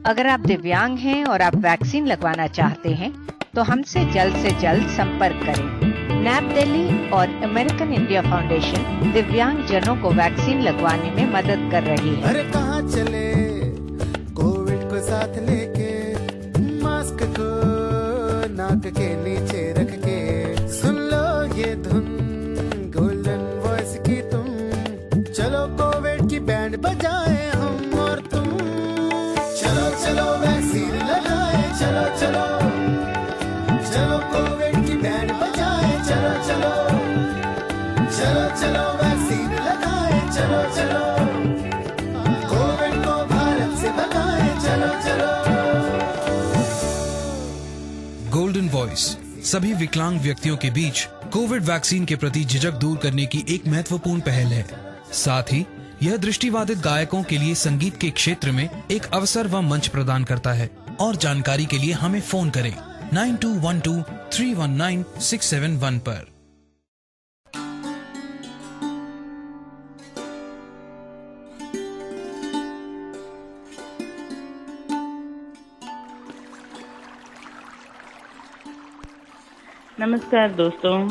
अगर आप दिव्यांग हैं और आप वैक्सीन लगवाना चाहते हैं तो हमसे जल्द से जल्द संपर्क करें। नैप दिल्ली और अमेरिकन इंडिया फाउंडेशन दिव्यांग जनों को वैक्सीन लगवाने में मदद कर रही है। अरे कहाँ चले कोविड को साथ लेके, मास्क को नाक के नीचे रख के, सुन लो ये धुन गोल्डन वॉइस की तुम, चलो कोविड की बैंड बजाए हम और तुम, चलो चलो वैक्सीन लगाए, चलो चलो चलो कोविड की बैंड बजाए, चलो चलो चलो चलो वैक्सीन लगाए, चलो चलो कोविड को भारत से भगाए, चलो चलो। गोल्डन वॉइस सभी विकलांग व्यक्तियों के बीच कोविड वैक्सीन के प्रति झिझक दूर करने की एक महत्वपूर्ण पहल है। साथ ही यह दृष्टिबाधित गायकों के लिए संगीत के क्षेत्र में एक अवसर व मंच प्रदान करता है। और जानकारी के लिए हमें फोन करें 9212-319-671 पर। नमस्कार दोस्तों,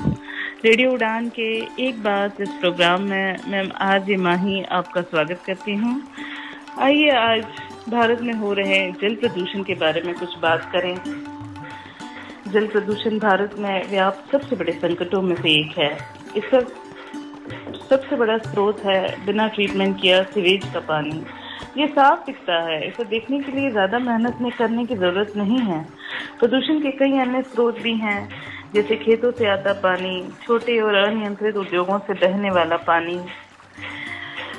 रेडियो उड़ान के एक बात इस प्रोग्राम में मैं आरजे माही आपका स्वागत करती हूँ। आइए आज भारत में हो रहे जल प्रदूषण के बारे में कुछ बात करें। जल प्रदूषण भारत में व्याप्त सबसे बड़े संकटों में से एक है। इसका सबसे बड़ा स्रोत है बिना ट्रीटमेंट किया सीवेज का पानी। ये साफ दिखता है, इसे देखने के लिए ज्यादा मेहनत में करने की जरूरत नहीं है। प्रदूषण के कई अन्य स्रोत भी हैं, जैसे खेतों से आता पानी, छोटे और अनियंत्रित उद्योगों से बहने वाला पानी।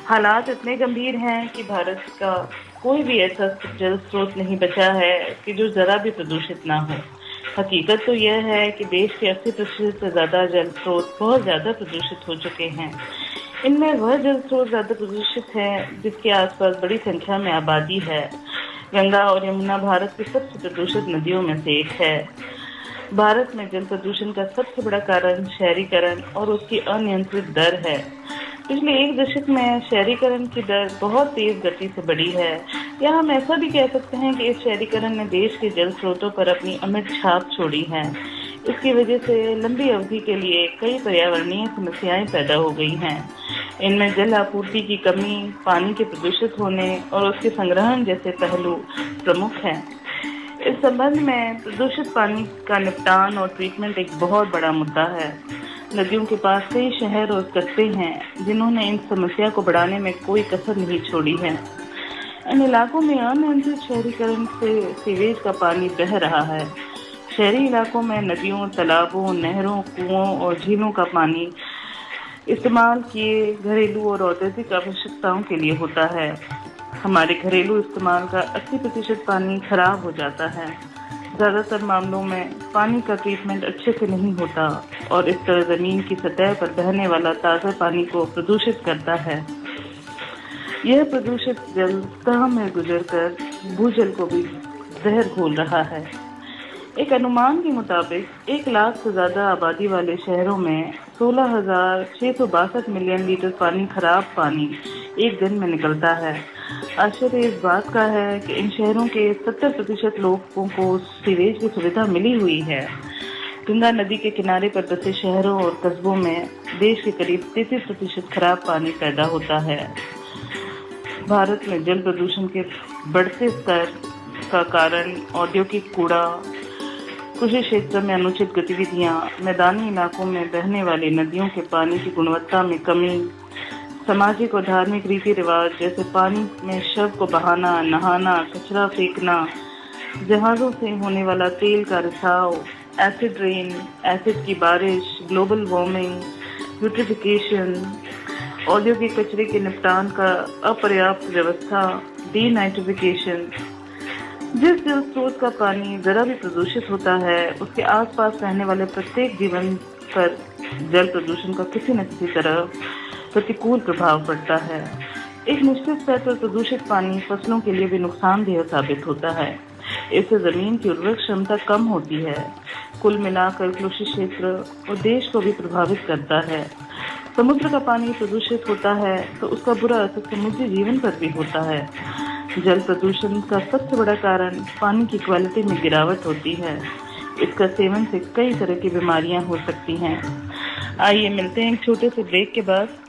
हालात इतने गंभीर हैं कि भारत का कोई भी ऐसा जल स्रोत नहीं बचा है कि जो जरा भी प्रदूषित ना हो। हकीकत तो यह है कि देश के 80% से ज्यादा जल स्रोत बहुत ज्यादा प्रदूषित हो चुके हैं। इनमें वह जल स्रोत ज्यादा प्रदूषित है जिसके आसपास बड़ी संख्या में आबादी है। गंगा और यमुना भारत की सबसे प्रदूषित नदियों में से एक है। भारत में जल प्रदूषण का सबसे बड़ा कारण शहरीकरण और उसकी अनियंत्रित दर है। पिछले एक दशक में शहरीकरण की दर बहुत तेज गति से बढ़ी है। या हम ऐसा भी कह सकते हैं कि इस शहरीकरण ने देश के जल स्रोतों पर अपनी अमिट छाप छोड़ी है। इसकी वजह से लंबी अवधि के लिए कई पर्यावरणीय समस्याएं पैदा हो गई हैं। इनमें जल आपूर्ति की कमी, पानी के प्रदूषित होने और उसके संग्रहण जैसे पहलू प्रमुख हैं। इस संबंध में प्रदूषित पानी का निपटान और ट्रीटमेंट एक बहुत बड़ा मुद्दा है। नदियों के पास कई शहर और कस्बे हैं जिन्होंने इन समस्या को बढ़ाने में कोई कसर नहीं छोड़ी है। इन इलाकों में अनियंत्रित शहरीकरण से सीवेज का पानी बह रहा है। शहरी इलाकों में नदियों, तालाबों, नहरों, कुओं और झीलों का पानी इस्तेमाल किए घरेलू और औद्योगिक आवश्यकताओं के लिए होता है। हमारे घरेलू इस्तेमाल का 80% पानी खराब हो जाता है। ज्यादातर मामलों में पानी का ट्रीटमेंट अच्छे से नहीं होता और इस तरह जमीन की सतह पर बहने वाला ताज़ा पानी को प्रदूषित करता है। यह प्रदूषित जल तह में गुजरकर भूजल को भी जहर घोल रहा है। एक अनुमान के मुताबिक 1 लाख से ज्यादा आबादी वाले शहरों में 16,662 मिलियन लीटर खराब पानी एक दिन में निकलता है। आश्चर्य इस बात का है कि इन शहरों के 70% लोगों को सीवेज की सुविधा मिली हुई है। गंगा नदी के किनारे पर बसे शहरों और कस्बों में देश के करीब 33% खराब पानी पैदा होता है। भारत में जल प्रदूषण के बढ़ते स्तर का कारण औद्योगिक कूड़ा, कृषि क्षेत्र में अनुचित गतिविधियां, मैदानी इलाकों में बहने वाली नदियों के पानी की गुणवत्ता में कमी, सामाजिक और धार्मिक रीति रिवाज जैसे पानी में शव को बहाना, नहाना, कचरा फेंकना, जहाजों से होने वाला तेल का रिसाव, एसिड रेन, एसिड की बारिश, ग्लोबल वार्मिंग, यूट्रिफिकेशन, औद्योगिक कचरे के निपटान का अपर्याप्त व्यवस्था, डीनाइट्रिफिकेशन। जिस जल स्रोत का पानी जरा भी प्रदूषित होता है उसके आसपास रहने वाले प्रत्येक जीवन पर जल प्रदूषण का किसी न किसी तरह प्रतिकूल प्रभाव पड़ता है। एक निश्चित स्तर पर प्रदूषित पानी फसलों के लिए भी नुकसानदेह साबित होता है। इससे जमीन की उर्वरक क्षमता कम होती है। कुल मिलाकर कृषि क्षेत्र और देश को भी प्रभावित करता है। समुद्र का पानी प्रदूषित होता है तो उसका बुरा असर समुद्री जीवन पर भी होता है। जल प्रदूषण का सबसे बड़ा कारण पानी की क्वालिटी में गिरावट होती है। इसका सेवन से कई तरह की बीमारियां हो सकती हैं। आइए मिलते हैं एक छोटे से ब्रेक के बाद।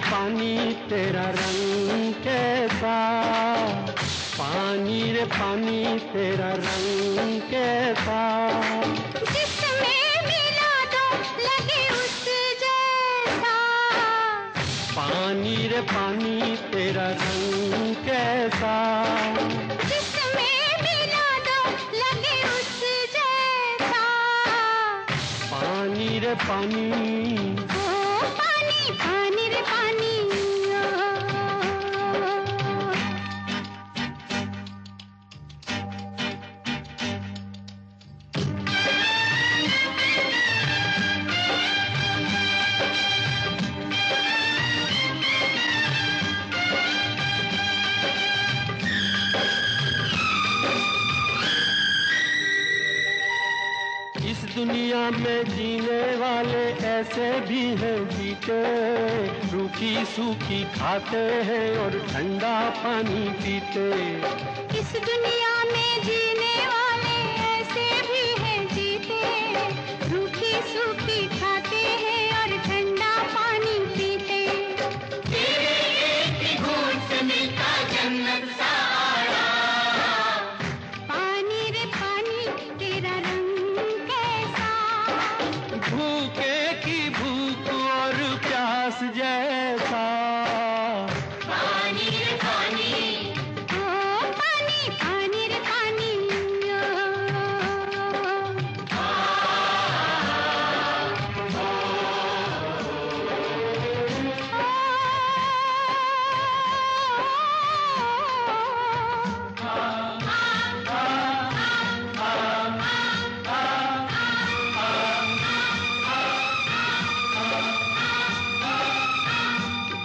पानी तेरा रंग कैसा, पानी रे पानी तेरा रंग कैसा, जिसमें मिला दो लगे उस जैसा, पानी रे पानी तेरा रंग कैसा, जिसमें मिला दो लगे उस जैसा, पानी रे पानी, पानी पानी रे पानी। इस दुनिया में जीने वाले ऐसे भी हैं जीते, रूखी सूखी खाते हैं और ठंडा पानी पीते। इस दुनिया में जीने वाले ऐसे भी हैं जीते, रूखी सूखी खाते हैं और ठंडा पानी पीते। तेरे एक ही घूंट से मिलता जन्नत सा आराम, पानी रे पानी तेरा रंग कैसा, भूखे की भूख और प्यास जैसा, पानी रे पानी, ओ पानी पानी रे पानी।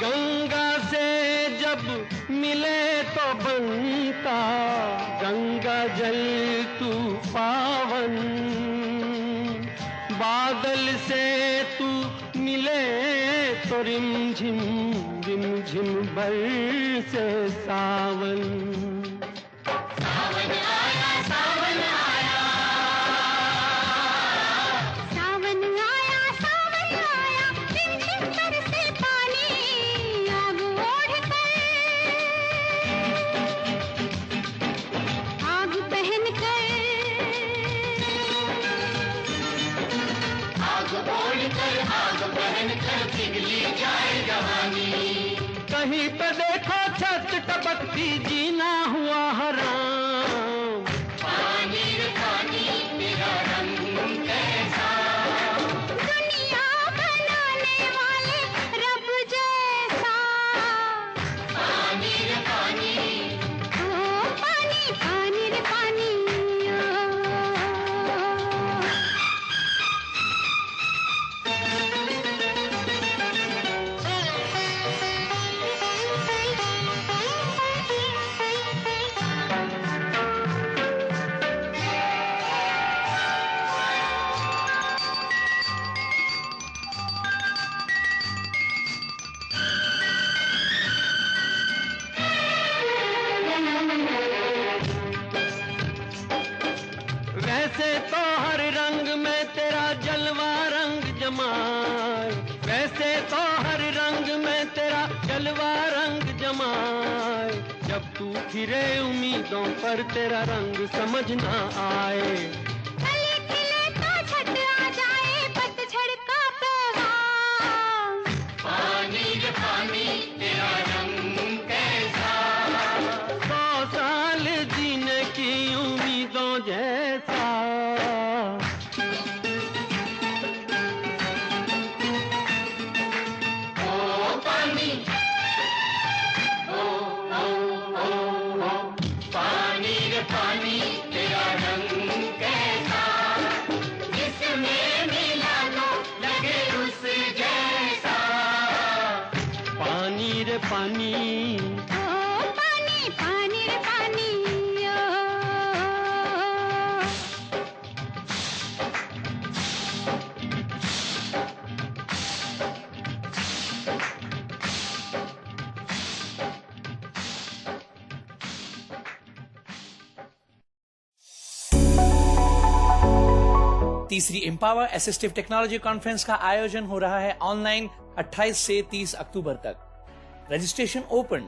गंगा से जब मिले तो बनता गंगा जल तू पावन, बादल से तू मिले तो रिमझिम रिमझिम बरसे सावन, सावन आया सावन आया, सावन आया सावन आया, रिमझिम बरसे पानी, आग ओढ़ कर, आग पहन कर, आग ओढ़ कर आग पहन कर पिघली जाए जवानी, कहीं पे देखो छत टपकती जीना हुआ हराम, पानी रे पानी तेरा रंग कैसा, दुनिया बनाने वाले रब जैसा, पानी रे पानी, ओ पानी पानी रे पानी। जलवा रंग जमाए, जब तू फिरे उम्मीदों पर तेरा रंग समझ ना आए। कली खिले तो छट आ जाए पतझड़ का पैगाम। पानी रे पानी तेरा रंग कैसा, 100 साल जीने की उम्मीदों जैसा। पानी रे पानी तेरा रंग कैसा, जिसमें मिला लो लगे उस जैसा। पानी रे पानी, ओ पानी पानी रे पानी ओ। तीसरी एम्पावर असिस्टिव टेक्नोलॉजी कॉन्फ्रेंस का आयोजन हो रहा है ऑनलाइन 28 से 30 अक्टूबर तक। Registration open.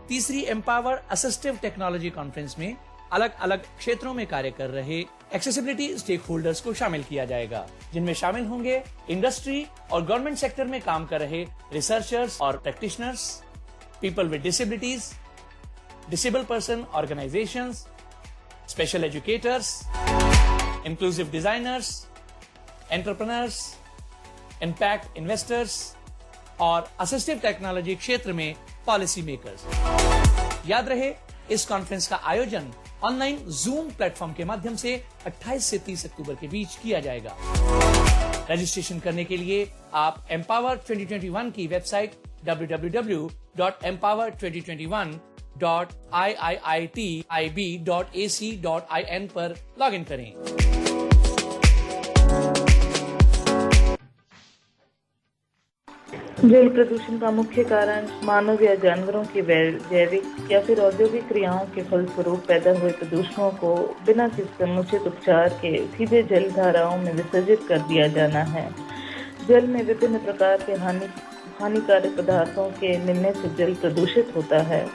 तीसरी एम्पावर असिस्टिव टेक्नोलॉजी कॉन्फ्रेंस में अलग अलग क्षेत्रों में कार्य कर रहे एक्सेसिबिलिटी स्टेक होल्डर्स को शामिल किया जाएगा, जिनमें शामिल होंगे इंडस्ट्री और गवर्नमेंट सेक्टर में काम कर रहे रिसर्चर्स और practitioners, people with disabilities, disable person organisations, special educators, inclusive designers, entrepreneurs, impact investors और असिस्टिव टेक्नोलॉजी क्षेत्र में पॉलिसी मेकर्स। याद रहे, इस कॉन्फ्रेंस का आयोजन ऑनलाइन जूम प्लेटफॉर्म के माध्यम से 28 से 30 अक्टूबर के बीच किया जाएगा। रजिस्ट्रेशन करने के लिए आप एम्पावर 2021 की वेबसाइट www.empower2021.iiitib.ac.in पर लॉग इन करें। जल प्रदूषण का मुख्य कारण मानव या जानवरों की जैविक या फिर औद्योगिक क्रियाओं के फलस्वरूप पैदा हुए प्रदूषणों को बिना किसी समुचित उपचार के सीधे जल धाराओं में विसर्जित कर दिया जाना है। जल में विभिन्न प्रकार के हानिकारक पदार्थों के मिलने से जल प्रदूषित होता है।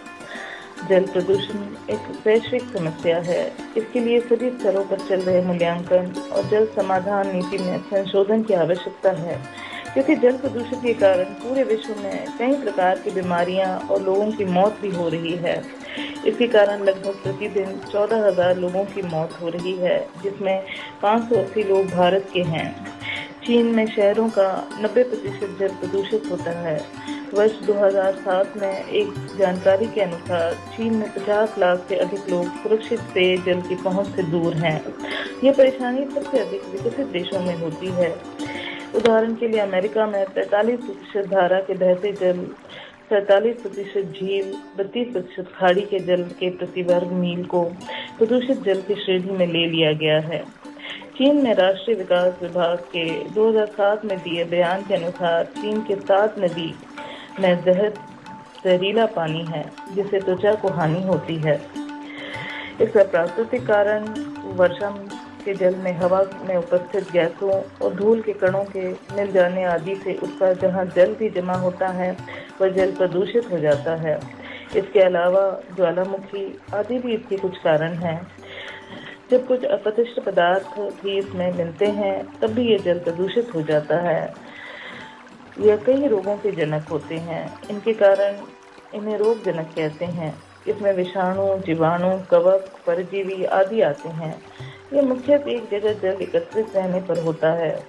जल प्रदूषण एक वैश्विक समस्या है। इसके लिए सभी स्तरों पर चल रहे मूल्यांकन और जल समाधान नीति में संशोधन की आवश्यकता है, क्योंकि जल प्रदूषण के कारण पूरे विश्व में कई प्रकार की बीमारियां और लोगों की मौत भी हो रही है। इसके कारण लगभग प्रतिदिन 14,000 लोगों की मौत हो रही है, जिसमें 580 लोग भारत के हैं। चीन में शहरों का 90% जल प्रदूषित होता है। वर्ष 2007 में एक जानकारी के अनुसार चीन में 50 लाख से अधिक लोग सुरक्षित पेयजल की पहुंच से दूर हैं। यह परेशानी सबसे अधिक विकसित देशों में होती है। उदाहरण के लिए अमेरिका में 43% धारा के बहते जल, 47% झील, 32% खाड़ी के जल के प्रति वर्ग मील को प्रदूषित जल की श्रेणी में ले लिया गया है। चीन में राष्ट्रीय विकास विभाग के 2007 में दिए बयान के अनुसार चीन के 7 नदी में जहरीला पानी है, जिससे त्वचा को हानि होती है। इसका प्राकृतिक कारण वर्षा के जल में हवा में उपस्थित गैसों और धूल के कणों के मिल जाने आदि से उसका जहां जल भी जमा होता है वह जल प्रदूषित हो जाता है। इसके अलावा ज्वालामुखी आदि भी इसके कुछ कारण हैं। जब कुछ अपशिष्ट पदार्थ भी इसमें मिलते हैं तब भी ये जल प्रदूषित हो जाता है। यह कई रोगों के जनक होते हैं। इनके कारण इन्हें रोग जनक कहते हैं। इसमें विषाणु, जीवाणु, कवक, परजीवी आदि आते हैं। यह मुख्यतः एक जगह जल एकत्रित रहने पर होता है।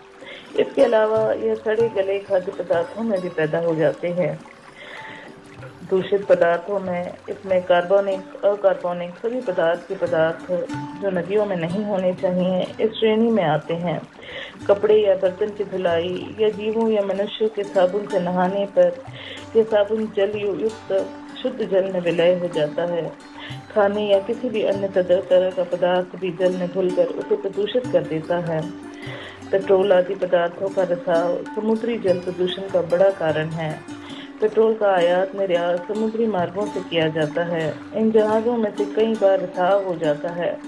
इसके अलावा यह सड़े गले खाद्य पदार्थों में भी पैदा हो जाते हैं। दूषित पदार्थों में इसमें कार्बनिक, अकार्बनिक सभी के पदार्थ जो नदियों में नहीं होने चाहिए इस श्रेणी में आते हैं। कपड़े या बर्तन की धुलाई या जीवों या मनुष्यों के साबुन से नहाने पर यह साबुन जल युक्त शुद्ध जल में विलय हो जाता है। खाने या किसी भी अन्य तरह का पदार्थ भी जल में घुलकर उसे प्रदूषित कर देता है। पेट्रोल आदि पदार्थों का रिसाव समुद्री जल प्रदूषण का बड़ा कारण है। पेट्रोल का आयात निर्यात समुद्री मार्गों से किया जाता है। इन जहाज़ों में से कई बार रिसाव हो जाता है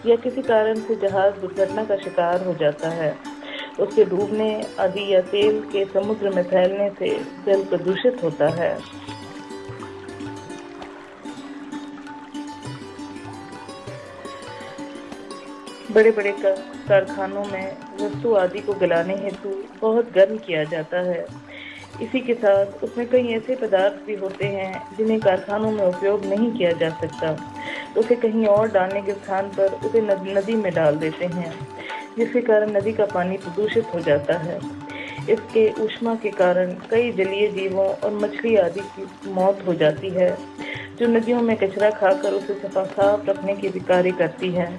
या किसी कारण से जहाज दुर्घटना का शिकार हो जाता है। उसके डूबने आदि या तेल के समुद्र में फैलने से जल प्रदूषित होता है। बड़े बड़े कारखानों में वस्तु आदि को गलाने हेतु बहुत गर्म किया जाता है। इसी के साथ उसमें कई ऐसे पदार्थ भी होते हैं जिन्हें कारखानों में उपयोग नहीं किया जा सकता, तो उसे कहीं और डालने के स्थान पर उसे नदी में डाल देते हैं, जिसके कारण नदी का पानी प्रदूषित हो जाता है। इसके ऊष्मा के कारण कई जलीय जीवों और मछली आदि की मौत हो जाती है, जो नदियों में कचरा खाकर उसे साफ रखने की भी कार्य करती है।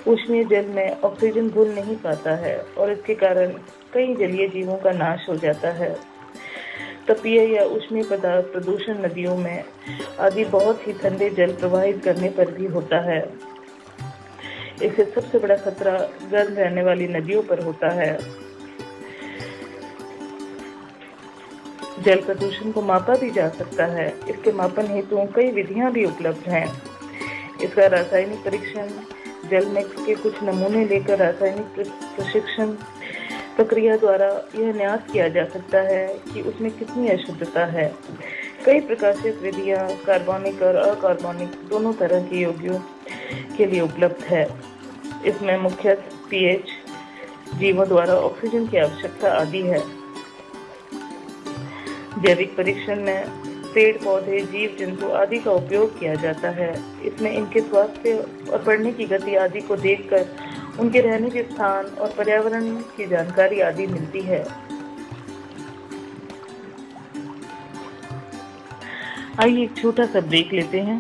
ऊष्मीय जल में ऑक्सीजन घुल नहीं पाता है और इसके कारण कई जलीय जीवों का नाश हो जाता है। तपीय या ऊष्मीय पदार्थ प्रदूषण नदियों में आदि बहुत ही ठंडे जल प्रवाहित करने पर भी होता है। इससे सबसे बड़ा खतरा गर्म रहने वाली नदियों पर होता है। जल प्रदूषण को मापा भी जा सकता है। इसके मापन हेतु कई विधियां भी उपलब्ध हैं। इसका रासायनिक परीक्षण, जल में के कुछ नमूने लेकर रासायनिक प्रशिक्षण प्रक्रिया द्वारा यह न्यास किया जा सकता है कि उसमें कितनी अशुद्धता है। कई प्रकाशित विधियां कार्बनिक और अकार्बनिक दोनों तरह के योगियों के लिए उपलब्ध है। इसमें मुख्य पीएच, जीवों द्वारा ऑक्सीजन की आवश्यकता आदि है। जैविक परीक्षण में पेड़ पौधे, जीव जंतु आदि का उपयोग किया जाता है। इसमें इनके स्वास्थ्य और बढ़ने की गति आदि को देखकर उनके रहने के स्थान और पर्यावरण की जानकारी आदि मिलती है। आइए एक छोटा सा ब्रेक लेते हैं।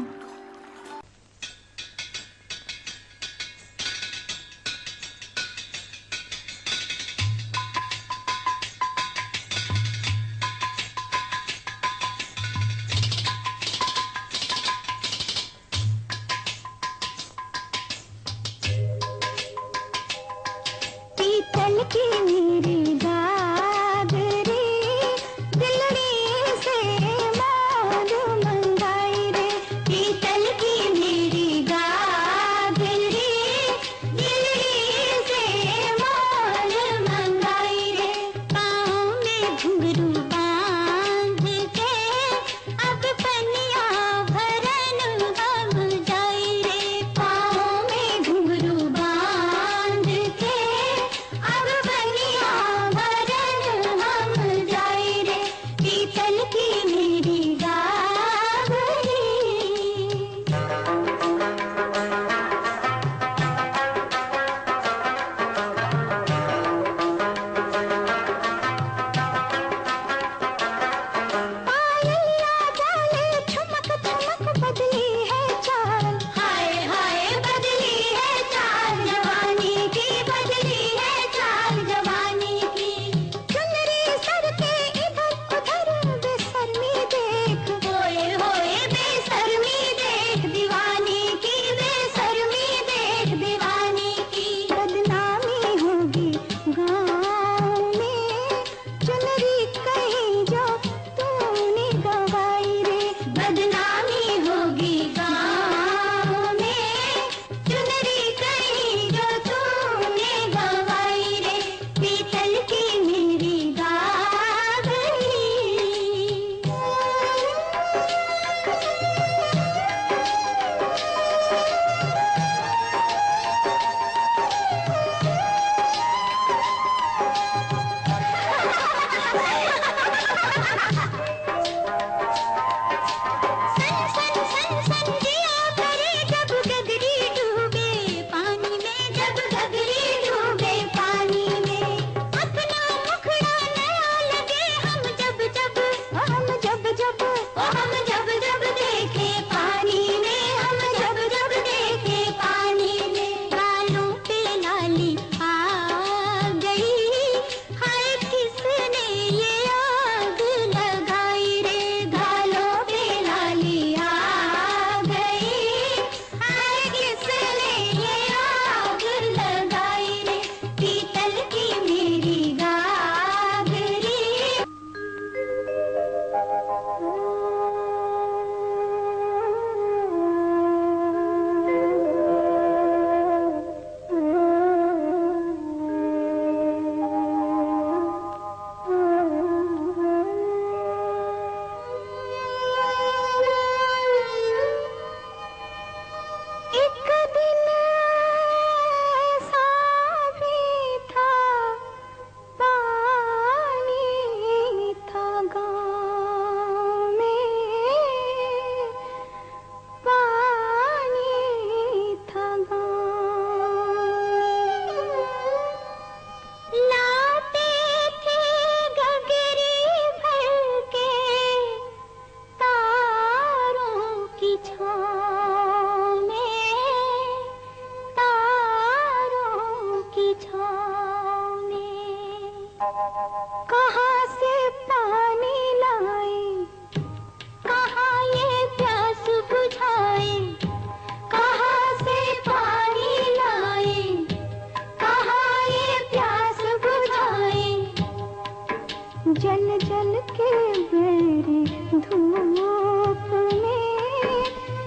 धूप में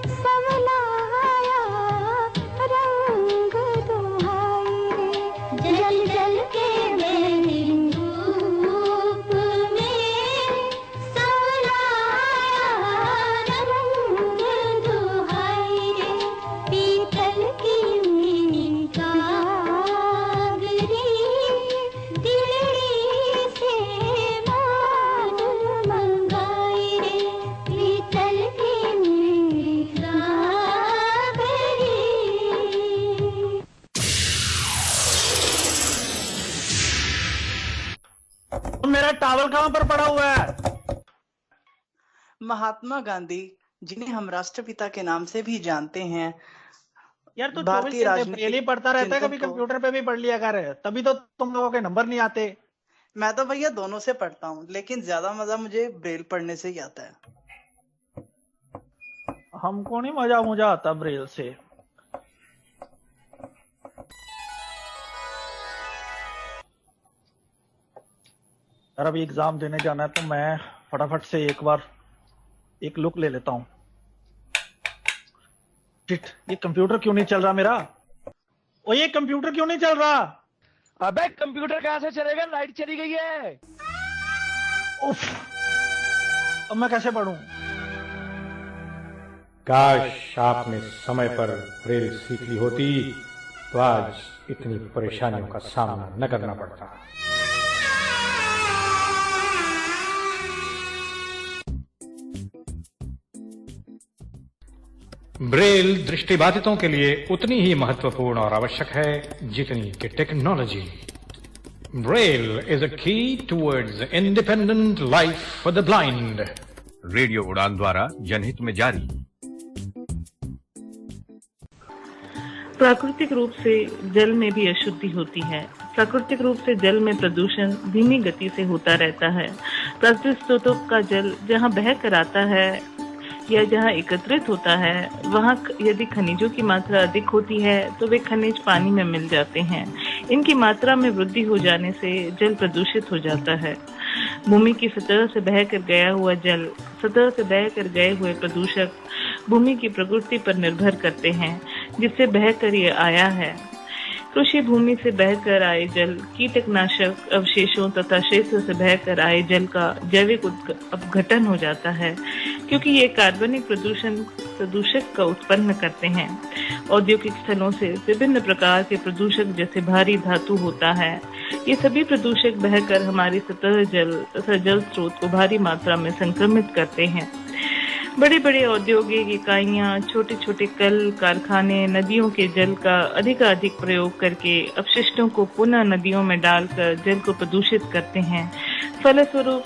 संवलाया रंग दुहाई रे, जल जल के मेरी धूप में संवलाया रंग दुहाई रे, पीतल की मेरी गागरी दिल्ली से मादुर मंगाई रे, पीतल की मेरी गागरी। मेरा टॉवल कहाँ पर पड़ा हुआ है? महात्मा गांधी, जिन्हें हम राष्ट्रपिता के नाम से भी जानते हैं, यार तू 24 भारतीय घंटे ब्रेल ही पढ़ता रहता है, कभी चिंतन को- कंप्यूटर पे भी पढ़ लिया कर, तभी तो तुम लोगों के नंबर नहीं आते। मैं तो भैया दोनों से पढ़ता हूँ, लेकिन ज्यादा मजा मुझे ब्रेल पढ़ने से ही आता है। हमको नहीं मजा आता ब्रेल से। यार अभी एग्जाम देने जाना है, तो मैं फटाफट से एक बार एक लुक ले लेता हूँ। शिट, ये कंप्यूटर क्यों नहीं चल रहा मेरा? ओ ये कंप्यूटर क्यों नहीं चल रहा? अबे कंप्यूटर कहाँ से चलेगा, लाइट चली गई है। उफ, अब मैं कैसे पढ़ूं? काश आपने समय पर ब्रेल सीख ली होती तो आज इतनी परेशानियों का सामना न करना पड़ता। ब्रेल दृष्टिबाधितों के लिए उतनी ही महत्वपूर्ण और आवश्यक है जितनी कि टेक्नोलॉजी। ब्रेल इज अ की towards independent life for the blind. Radio उड़ान द्वारा जनहित में जारी। प्राकृतिक रूप से जल में भी अशुद्धि होती है। प्राकृतिक रूप से जल में प्रदूषण धीमी गति से होता रहता है। प्राकृतिक स्रोतों का जल जहाँ बह कर आता है या जहाँ एकत्रित होता है, वहाँ यदि खनिजों की मात्रा अधिक होती है तो वे खनिज पानी में मिल जाते हैं। इनकी मात्रा में वृद्धि हो जाने से जल प्रदूषित हो जाता है। भूमि की सतह से बहकर गया हुआ जल, सतह से बहकर गए हुए प्रदूषक भूमि की प्रकृति पर निर्भर करते हैं, जिससे बहकर ये आया है। कृषि भूमि से बहकर आए जल, कीटनाशक अवशेषों तथा क्षेत्र से बहकर आए जल का जैविक अपघटन हो जाता है, क्योंकि ये कार्बनिक प्रदूषक का उत्पन्न करते हैं। औद्योगिक स्थलों से विभिन्न प्रकार के प्रदूषक जैसे भारी धातु होता है। ये सभी प्रदूषक बहकर हमारी सतह जल तथा जल स्रोत को भारी मात्रा में संक्रमित करते हैं। बड़े बड़े औद्योगिक इकाइयां, छोटे छोटे कल कारखाने नदियों के जल का अधिकाधिक प्रयोग करके अपशिष्टों को पुनः नदियों में डालकर जल को प्रदूषित करते हैं। फलस्वरूप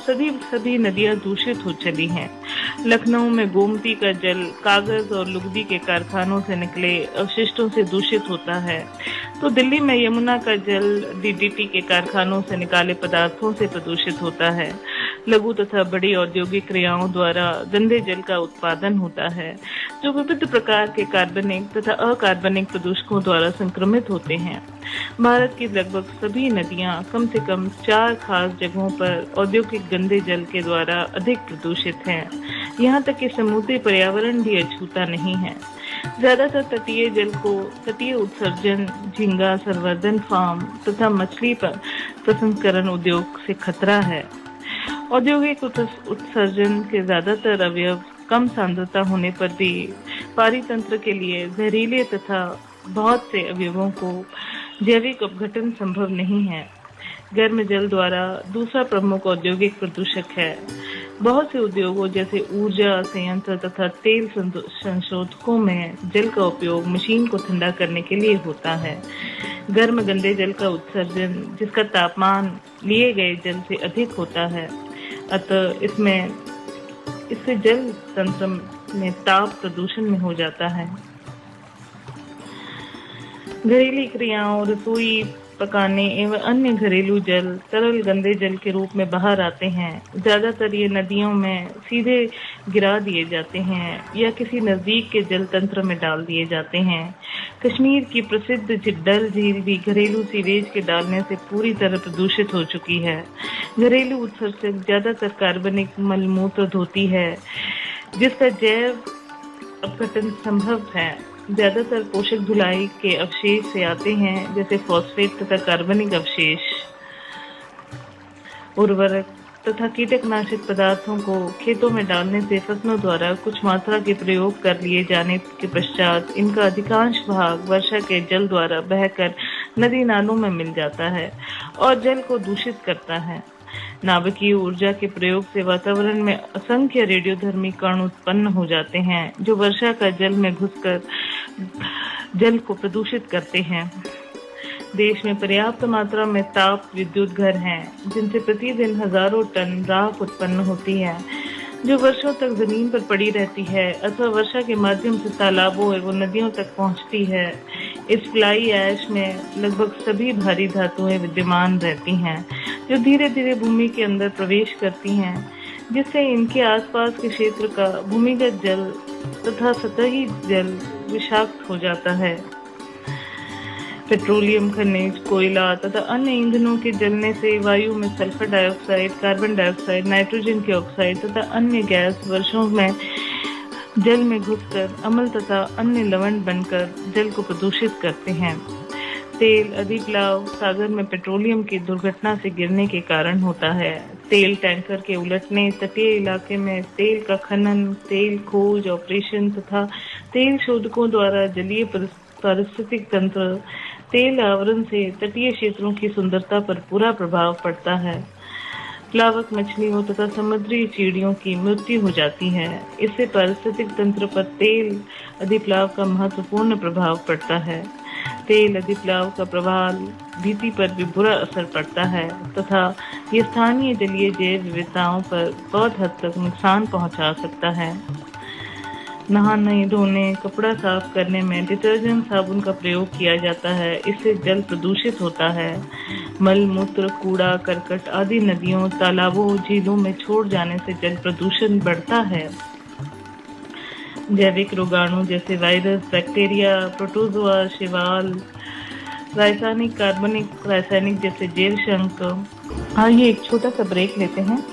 सभी नदियां दूषित हो चली हैं। लखनऊ में गोमती का जल कागज और लुगदी के कारखानों से निकले अवशिष्टों से दूषित होता है, तो दिल्ली में यमुना का जल डीडीटी के कारखानों से निकाले पदार्थों से प्रदूषित होता है। लघु तथा बड़ी औद्योगिक क्रियाओं द्वारा गंदे जल का उत्पादन होता है, जो विविध प्रकार के कार्बनिक तथा अकार्बनिक प्रदूषकों द्वारा संक्रमित होते हैं। भारत की लगभग सभी नदियां कम से कम 4 खास जगहों पर औद्योगिक गंदे जल के द्वारा अधिक प्रदूषित हैं। यहाँ तक कि समुद्री पर्यावरण भी अछूता नहीं है। ज्यादातर तटीय जल को तटीय उत्सर्जन, झींगा संवर्धन फार्म तथा मछली प्रसंस्करण उद्योग से खतरा है। औद्योगिक उत्सर्जन के ज्यादातर अवयव कम सांद्रता होने पर भी पारितंत्र के लिए जहरीले तथा बहुत से अवयवों को जैविक अपघटन संभव नहीं है। गर्म जल द्वारा दूसरा प्रमुख औद्योगिक प्रदूषक है। बहुत से उद्योगों जैसे ऊर्जा संयंत्र तथा तेल संशोधकों में जल का उपयोग मशीन को ठंडा करने के लिए होता है। गर्म गंदे जल का उत्सर्जन, जिसका तापमान लिए गए जल से अधिक होता है, अतः इससे जल तंत्र में ताप प्रदूषण में हो जाता है। घरेलू क्रियाओं, रसोई पकाने एवं अन्य घरेलू जल तरल गंदे जल के रूप में बाहर आते हैं। ज्यादातर ये नदियों में सीधे गिरा दिए जाते हैं या किसी नजदीक के जल तंत्र में डाल दिए जाते हैं। कश्मीर की प्रसिद्ध डल झील भी घरेलू सीवेज के डालने से पूरी तरह प्रदूषित हो चुकी है। घरेलू उत्सर्जक ज्यादातर कार्बनिक मलमूत्र धोती है जिसका जैव अपघटन संभव है। ज्यादातर पोषक धुलाई के अवशेष से आते हैं जैसे फॉस्फेट तथा कार्बनिक अवशेष। उर्वरक तथा कीटनाशक पदार्थों को खेतों में डालने से फसलों द्वारा कुछ मात्रा के प्रयोग कर लिए जाने के पश्चात इनका अधिकांश भाग वर्षा के जल द्वारा बहकर नदी नालों में मिल जाता है और जल को दूषित करता है। नाभिकीय ऊर्जा के प्रयोग से वातावरण में असंख्य रेडियोधर्मी कण उत्पन्न हो जाते हैं जो वर्षा का जल में घुसकर जल को प्रदूषित करते हैं। देश में पर्याप्त मात्रा में ताप विद्युत घर हैं जिनसे प्रतिदिन हजारों टन राख उत्पन्न होती है जो वर्षों तक जमीन पर पड़ी रहती है अथवा वर्षा के माध्यम से तालाबों एवं नदियों तक पहुंचती है। इस फ्लाई ऐश में लगभग सभी भारी धातुएं विद्यमान रहती हैं जो धीरे धीरे भूमि के अंदर प्रवेश करती हैं जिससे इनके आसपास के क्षेत्र का भूमिगत जल तथा सतही जल विषाक्त हो जाता है। पेट्रोलियम खनिज कोयला तथा अन्य ईंधनों के जलने से वायु में sulphur dioxide, carbon dioxide, nitrogen के ऑक्साइड तथा अन्य गैस वर्षों में जल में घुसकर अम्ल तथा अन्य लवण बनकर जल को प्रदूषित करते हैं। तेल अधिप्लाव सागर में पेट्रोलियम की दुर्घटना से गिरने के कारण होता है। तेल टैंकर के उलटने, तटीय इलाके में तेल का खनन, तेल खोज ऑपरेशन तथा तेल शोधकों द्वारा जलीय पारिस्थितिक तंत्र, तेल आवरण से तटीय क्षेत्रों की सुंदरता पर बुरा प्रभाव पड़ता है। प्लावक मछलियों तथा समुद्री चिड़ियों की मृत्यु हो जाती है। इससे पारिस्थितिक तंत्र पर तेल अधिप्लाव का महत्वपूर्ण प्रभाव पड़ता है। तेल अधिप्लाव का प्रभाव भीति पर भी बुरा असर पड़ता है तथा ये स्थानीय जलीय जैव विविधताओं पर बहुत हद तक नुकसान पहुंचा सकता है। नहाने धोने, कपड़ा साफ करने में डिटर्जेंट साबुन का प्रयोग किया जाता है। इससे जल प्रदूषित होता है। मल मूत्र, कूड़ा करकट आदि नदियों, तालाबों, झीलों में छोड़ जाने से जल प्रदूषण बढ़ता है। जैविक रोगाणु जैसे वायरस, बैक्टीरिया, प्रोटोजोआ, शैवाल, रासायनिक कार्बनिक रासायनिक जैसे जैव शंक। आइए एक छोटा सा ब्रेक लेते हैं।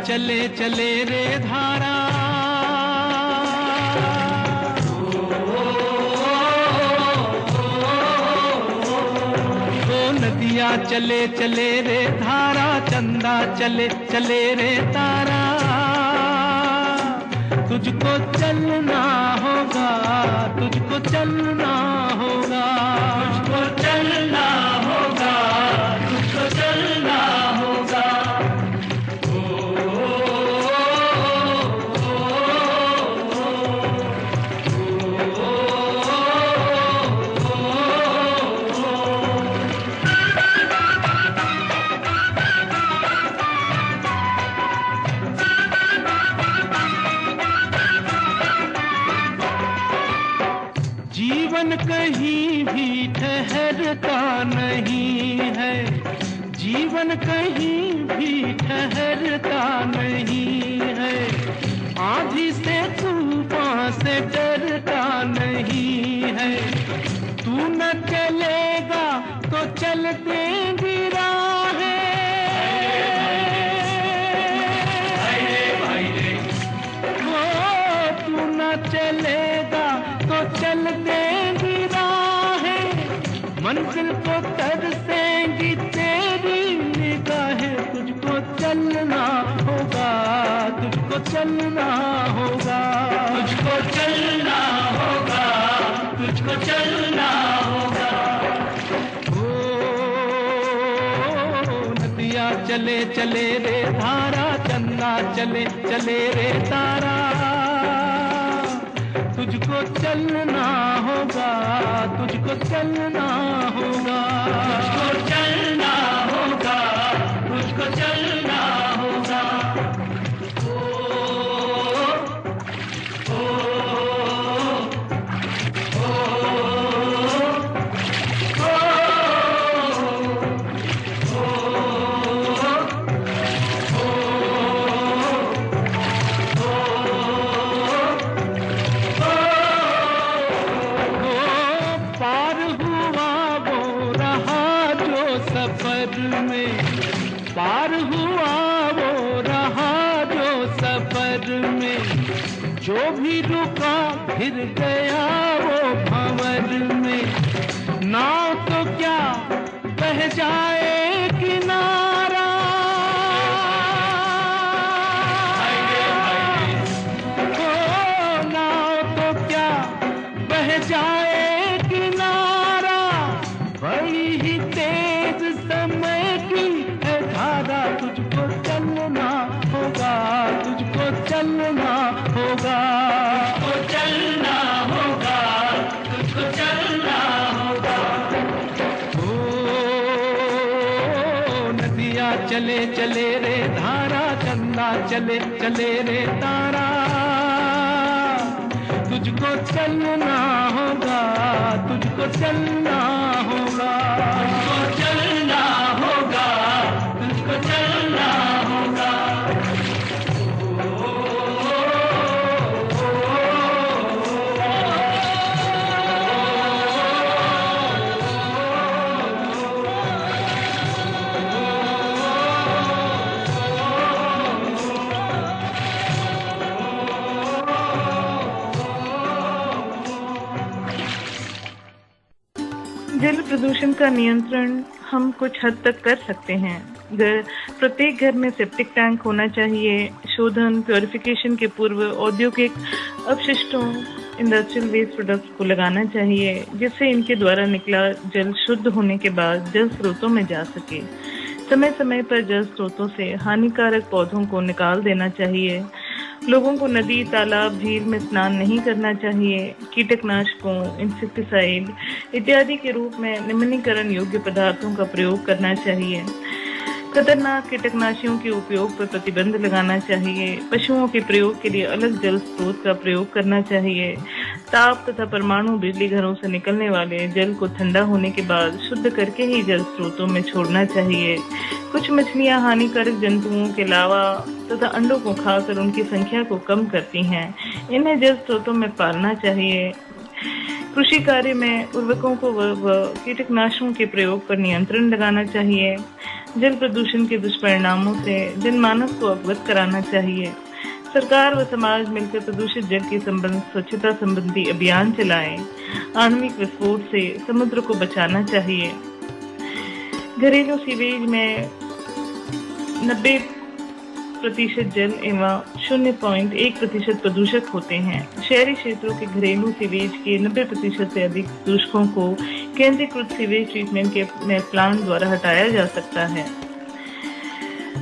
चले चले रे धारा, ओ नदिया चले चले रे धारा, चंदा चले चले रे तारा। तुझको चलना होगा, तुझको चलना होगा, तुझको चलना होगा, तुझको चलना होगा। जीवन कहीं भी ठहरता नहीं है, जीवन कहीं भी ठहरता नहीं है। आंधी से तूफान से डरता नहीं है। तू न चलेगा तो चल देंगी राहें, तू न चलेगा तो चल देंगी राहें। मंजिल को तरसेंगी तेरी निगाहें। तुझको चलना होगा, तुझको चलना होगा, तुझको चलना होगा, तुझको चलना होगा। ओ चले चले रे धारा, चंदा चले चले रे तारा। तुझको चलना होगा, तुझको चलना होगा, तुझको चलना होगा, तुझको चलना होगा। पार हुआ वो रहा जो सफर में, जो भी रुका फिर गया वो भंवर में। नाव तो क्या बह जाए किनारा, ओ नाव तो क्या बह जाए किनारा। बड़ी ही तेज समय की है धारा, तुझको चलना होगा, तुझको चलना होगा, तुझको चलना होगा, तुझको चलना होगा। ओ नदियाँ चले चले रे धारा, चंदा चले चले रे तारा। तुझको चलना होगा, तुझको चलना होगा, तुझको चलना होगा, तुझको चलना होगा। जल प्रदूषण का नियंत्रण हम कुछ हद तक कर सकते हैं। प्रत्येक घर में सेप्टिक टैंक होना चाहिए। शोधन प्योरिफिकेशन के पूर्व औद्योगिक अपशिष्टों इंडस्ट्रियल वेस्ट प्रोडक्ट्स को लगाना चाहिए, जिससे इनके द्वारा निकला जल शुद्ध होने के बाद जल स्रोतों में जा सके। समय समय पर जल स्रोतों से हानिकारक पौधों को निकाल देना चाहिए। लोगों को नदी, तालाब, झील में स्नान नहीं करना चाहिए। कीटनाशकों, इंसेक्टिसाइड इत्यादि के रूप में निम्नीकरण योग्य पदार्थों का प्रयोग करना चाहिए। खतरनाक कीटनाशियों के उपयोग पर प्रतिबंध लगाना चाहिए। पशुओं के प्रयोग के लिए अलग जल स्रोत का प्रयोग करना चाहिए। ताप तथा परमाणु बिजली घरों से निकलने वाले जल को ठंडा होने के बाद शुद्ध करके ही जल स्रोतों में छोड़ना चाहिए। कुछ मछलियां हानिकारक जंतुओं के लावा तथा अंडों को खाकर उनकी संख्या को कम करती हैं। इन्हें जल स्रोतों में पालना चाहिए। कृषि कार्य में उर्वरकों को व कीटनाशकों के प्रयोग पर नियंत्रण लगाना चाहिए। जल प्रदूषण के दुष्परिणामों से जनमानस को अवगत कराना चाहिए। सरकार व समाज मिलकर प्रदूषित जल की स्वच्छता संबंधी अभियान चलाएं। आणविक विस्फोट से समुद्र को बचाना चाहिए। घरेलू सीवेज में 90% जल एवं 0.1% प्रदूषक होते हैं। शहरी क्षेत्रों के घरेलू सीवेज के 90% से अधिक दूषकों को केंद्रीकृत सीवेज ट्रीटमेंट के प्लांट द्वारा हटाया जा सकता है।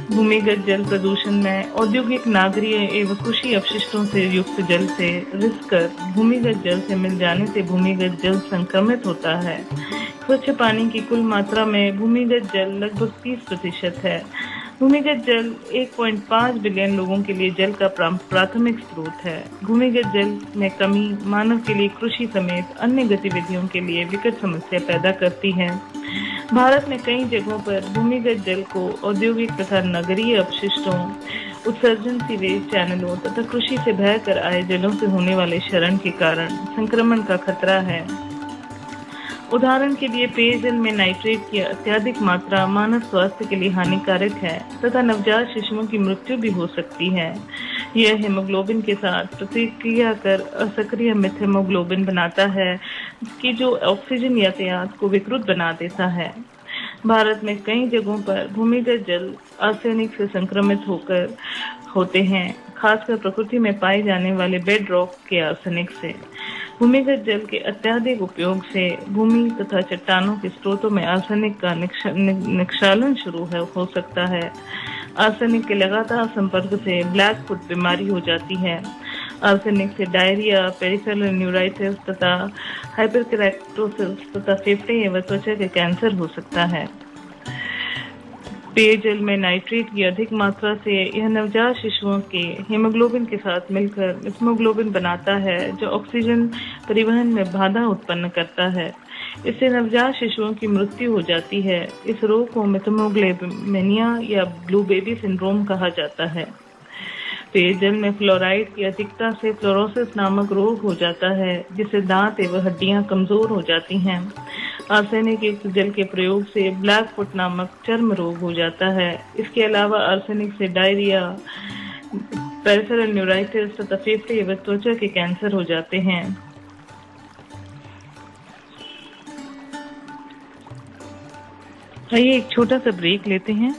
भूमिगत जल प्रदूषण में औद्योगिक, नागरीय एवं कृषि अपशिष्टों से युक्त जल से रिस कर भूमिगत जल से मिल जाने से भूमिगत जल संक्रमित होता है। स्वच्छ पानी की कुल मात्रा में भूमिगत जल लगभग 30% है। भूमिगत जल 1.5 बिलियन लोगों के लिए जल का प्राथमिक स्रोत है। भूमिगत जल में कमी मानव के लिए कृषि समेत अन्य गतिविधियों के लिए विकट समस्या पैदा करती है। भारत में कई जगहों पर भूमिगत जल को औद्योगिक तथा नगरीय अपशिष्टों, उत्सर्जन, सीवेज चैनलों तथा कृषि से बहकर आए जलों से होने वाले क्षरण के कारण संक्रमण का खतरा है। उदाहरण के लिए पेयजल में नाइट्रेट की अत्यधिक मात्रा मानव स्वास्थ्य के लिए हानिकारक है तथा नवजात शिशुओं की मृत्यु भी हो सकती है। यह हीमोग्लोबिन के साथ प्रतिक्रिया कर असक्रिय मेथेमोग्लोबिन बनाता है कि जो ऑक्सीजन यातायात को विकृत बना देता है। भारत में कई जगहों पर भूमिगत जल आर्सेनिक से संक्रमित होते हैं, खासकर प्रकृति में पाए जाने वाले बेड रॉक के आर्सेनिक से। भूमिगत जल के अत्यधिक उपयोग से भूमि तथा चट्टानों के स्रोतों में आर्सेनिक का निक्षालन शुरू हो सकता है। आर्सेनिक के लगातार संपर्क से ब्लैक फुट बीमारी हो जाती है। आर्सेनिक से डायरिया, पेरिफेरल न्यूराइटिस तथा हाइपरकेरेक्टोसिस तथा फेफड़े एवं त्वचा के कैंसर हो सकता है। पेयजल में नाइट्रेट की अधिक मात्रा से यह नवजात शिशुओं के हीमोग्लोबिन के साथ मिलकर हीमोग्लोबिन बनाता है, जो ऑक्सीजन परिवहन में बाधा उत्पन्न करता है। इससे नवजात शिशुओं की मृत्यु हो जाती है। इस रोग को मेथमोग्लोबिनिया या ब्लू बेबी सिंड्रोम कहा जाता है। पेयजल में फ्लोराइड की अधिकता से फ्लोरोसिस नामक रोग हो जाता है, जिससे दांत एवं हड्डियां कमजोर हो जाती हैं। आर्सेनिक युक्त जल के प्रयोग से ब्लैक फुट नामक चर्म रोग हो जाता है। इसके अलावा आर्सेनिक से डायरिया, पेरिफेरल न्यूराइटिस तथा फेफड़े एवं त्वचा के कैंसर हो जाते हैं। आइए एक छोटा सा ब्रेक लेते हैं।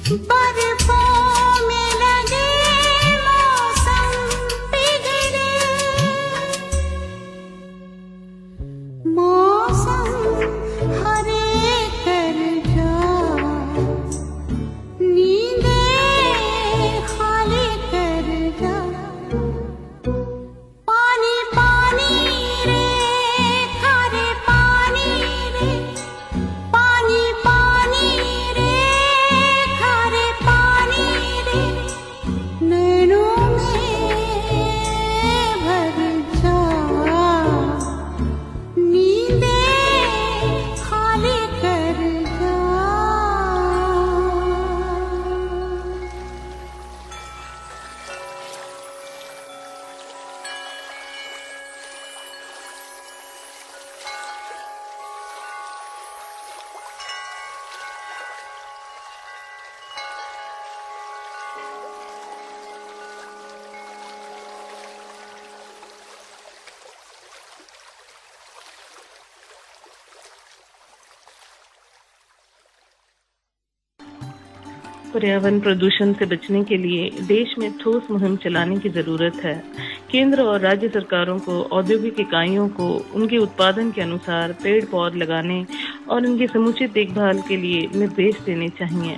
बर्फों में लगे मौसम पिघले, मौसम हरे कर जा, नींदें खाली कर जा। पानी पानी रे खारे पानी रे, पानी पानी रे खारे पानी रे, नैनों में भर जा, नींदें खाली कर जा। पर्यावरण प्रदूषण से बचने के लिए देश में ठोस मुहिम चलाने की जरूरत है। केंद्र और राज्य सरकारों को औद्योगिक इकाइयों को उनके उत्पादन के अनुसार पेड़ पौध लगाने और उनकी समुचित देखभाल के लिए निर्देश देने चाहिए।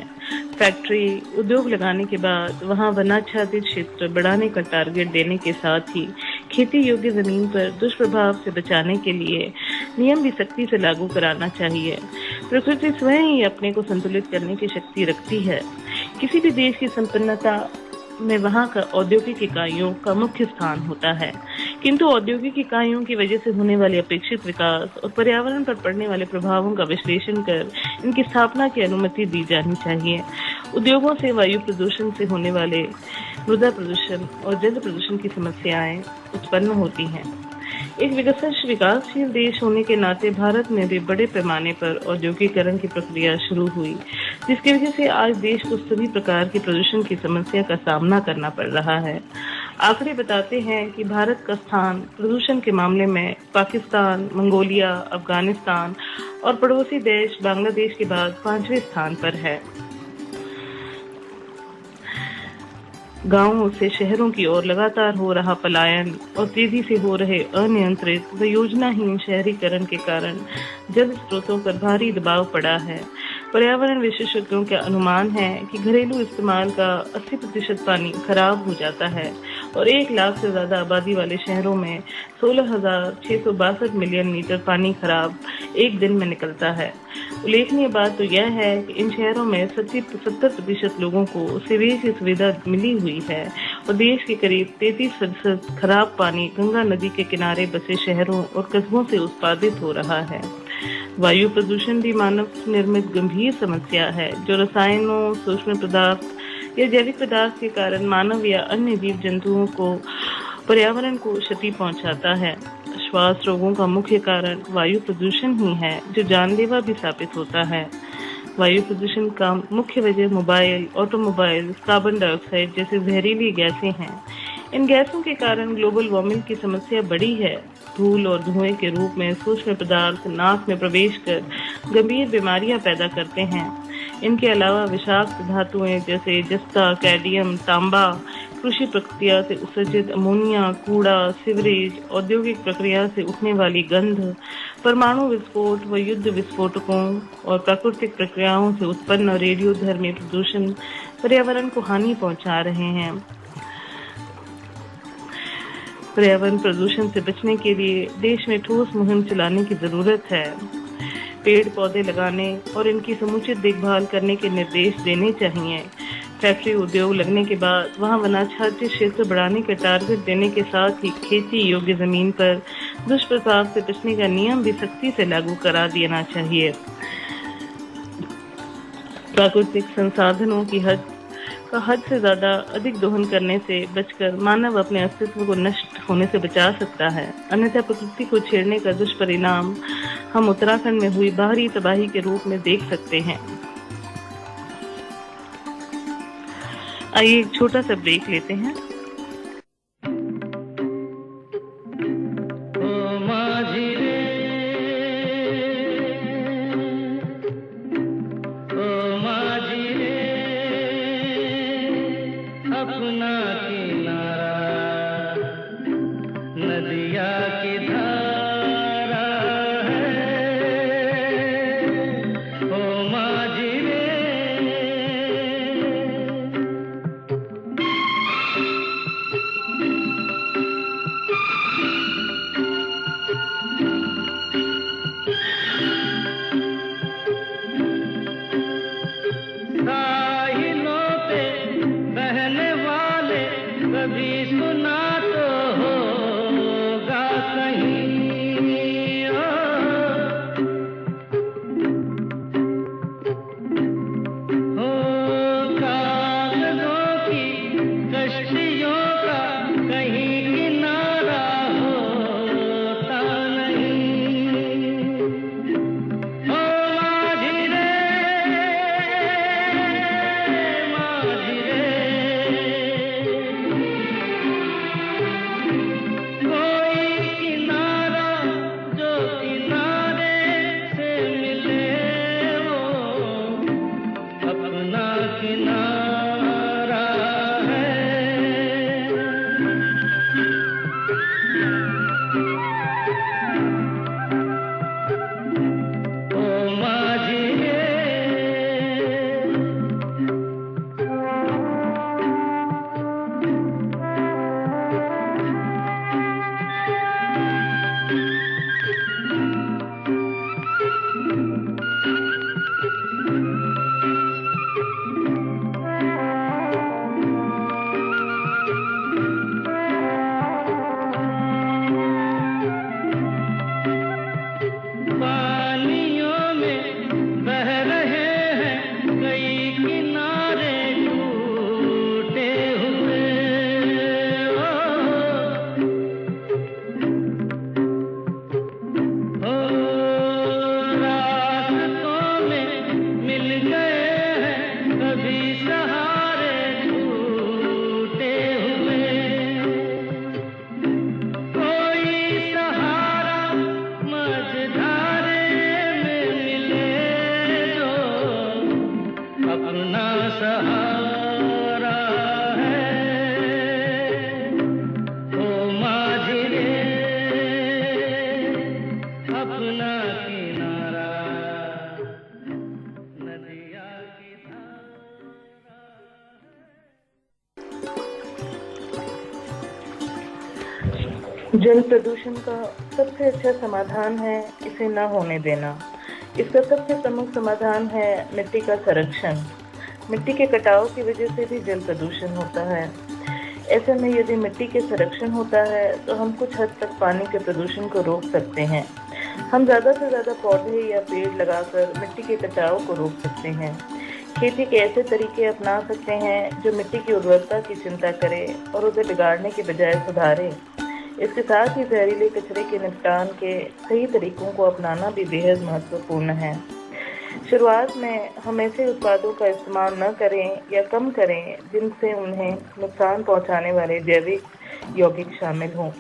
फैक्ट्री, उद्योग लगाने के बाद वहां वनाच्छादित क्षेत्र बढ़ाने का टारगेट देने के साथ ही खेती योग्य जमीन पर दुष्प्रभाव से बचाने के लिए नियम भी सख्ती से लागू कराना चाहिए। प्रकृति स्वयं ही अपने को संतुलित करने की शक्ति रखती है। किसी भी देश की संपन्नता में वहां का औद्योगिक इकाइयों का मुख्य स्थान होता है, किंतु औद्योगिक इकाइयों की वजह से होने वाले अपेक्षित विकास और पर्यावरण पर पड़ने वाले प्रभावों का विश्लेषण कर इनकी स्थापना की अनुमति दी जानी चाहिए। उद्योगों से वायु प्रदूषण से होने वाले मृदा प्रदूषण और जल प्रदूषण की समस्याएं उत्पन्न होती हैं। एक विकासशील देश होने के नाते भारत में भी बड़े पैमाने पर औद्योगिकरण की प्रक्रिया शुरू हुई, जिसकी वजह से आज देश को सभी प्रकार की प्रदूषण की समस्या का सामना करना पड़ रहा है। आंकड़े बताते हैं कि भारत का स्थान प्रदूषण के मामले में पाकिस्तान, मंगोलिया, अफगानिस्तान और पड़ोसी देश बांग्लादेश के बाद 5वें स्थान पर है। गांवों से शहरों की ओर लगातार हो रहा पलायन और तेजी से हो रहे अनियंत्रित व योजनाहीन शहरीकरण के कारण जल स्रोतों पर भारी दबाव पड़ा है। पर्यावरण विशेषज्ञों का अनुमान है कि घरेलू इस्तेमाल का 80% पानी खराब हो जाता है और 1 लाख से ज्यादा आबादी वाले शहरों में 16,662 मिलियन लीटर पानी खराब एक दिन में निकलता है। उल्लेखनीय बात तो यह है कि इन शहरों में 70% लोगों को सीवेज की सुविधा मिली हुई है और देश के करीब 33% खराब पानी गंगा नदी के किनारे बसे शहरों और कस्बों से उत्पादित हो रहा है। वायु प्रदूषण भी मानव निर्मित गंभीर समस्या है, जो रसायनों, सूक्ष्म पदार्थ या जैविक पदार्थ के कारण मानव या अन्य जीव जंतुओं को पर्यावरण को क्षति पहुंचाता है। श्वास रोगों का मुख्य कारण वायु प्रदूषण ही है, जो जानलेवा भी साबित होता है। वायु प्रदूषण का मुख्य वजह मोबाइल, ऑटोमोबाइल, कार्बन डाइऑक्साइड जैसे जहरीली गैसें हैं। इन गैसों के कारण ग्लोबल वार्मिंग की समस्या बड़ी है। धूल और धुएं के रूप में सूक्ष्म पदार्थ नाक में प्रवेश कर गंभीर बीमारियां पैदा करते हैं। इनके अलावा विषाक्त धातुएं जैसे जस्ता, कैडमियम, तांबा, कृषि प्रक्रिया से उत्सर्जित अमोनिया, कूड़ा, सीवरेज, औद्योगिक प्रक्रिया से उठने वाली गंध, परमाणु विस्फोट व युद्ध विस्फोटकों और प्राकृतिक प्रक्रियाओं से उत्पन्न रेडियोधर्मी प्रदूषण पर्यावरण को हानि पहुंचा रहे हैं। पर्यावरण प्रदूषण से बचने के लिए देश में ठोस मुहिम चलाने की जरूरत है। पेड़ पौधे लगाने और इनकी समुचित देखभाल करने के निर्देश देने चाहिए। फैक्ट्री, उद्योग लगने के बाद वहां वनाच्छादित क्षेत्र बढ़ाने के टारगेट देने के साथ ही खेती योग्य जमीन पर दुष्प्रभाव से बचने का नियम भी सख्ती से लागू करा देना चाहिए। प्राकृतिक संसाधनों की हद से ज्यादा अधिक दोहन करने से बचकर मानव अपने अस्तित्व को नष्ट होने से बचा सकता है। अन्यथा प्रकृति को छेड़ने का दुष्परिणाम हम उत्तराखंड में हुई बाहरी तबाही के रूप में देख सकते हैं। आइए एक छोटा सा ब्रेक लेते हैं। कभी सुना तो होगा कहीं हो कागजों की कश्तियों का कहीं किनारा होता नहीं हो माझी रे कोई किनारा जो किनारे से मिले वो अपना किनारा है ओ माझी रे पानियों में बह रहे हैं कई किनारे टूटे हुए ओ रास्तों में मिल गए हैं कभी सहारे टूटे हुए कोई सहारा मझधारे में मिले जो अपना सहारा है ओ माझी रे अपना किनारा नदिया की जल प्रदूषण का सबसे अच्छा समाधान है इसे न होने देना। इसका सबसे प्रमुख समाधान है मिट्टी का संरक्षण। मिट्टी के कटाव की वजह से भी जल प्रदूषण होता है। ऐसे में यदि मिट्टी के संरक्षण होता है तो हम कुछ हद तक पानी के प्रदूषण को रोक सकते हैं। हम ज़्यादा से ज़्यादा पौधे या पेड़ लगाकर मिट्टी के कटाव को रोक सकते हैं। खेती के ऐसे तरीके अपना सकते हैं जो मिट्टी की उर्वरता की चिंता करे और उसे बिगाड़ने के बजाय सुधारे। इसके साथ ही जहरीले कचरे के निपटान के सही तरीकों को अपनाना भी बेहद महत्वपूर्ण है। शुरुआत में हम ऐसे उत्पादों का इस्तेमाल न करें या कम करें जिनसे उन्हें नुकसान पहुंचाने वाले जैविक यौगिक शामिल हों।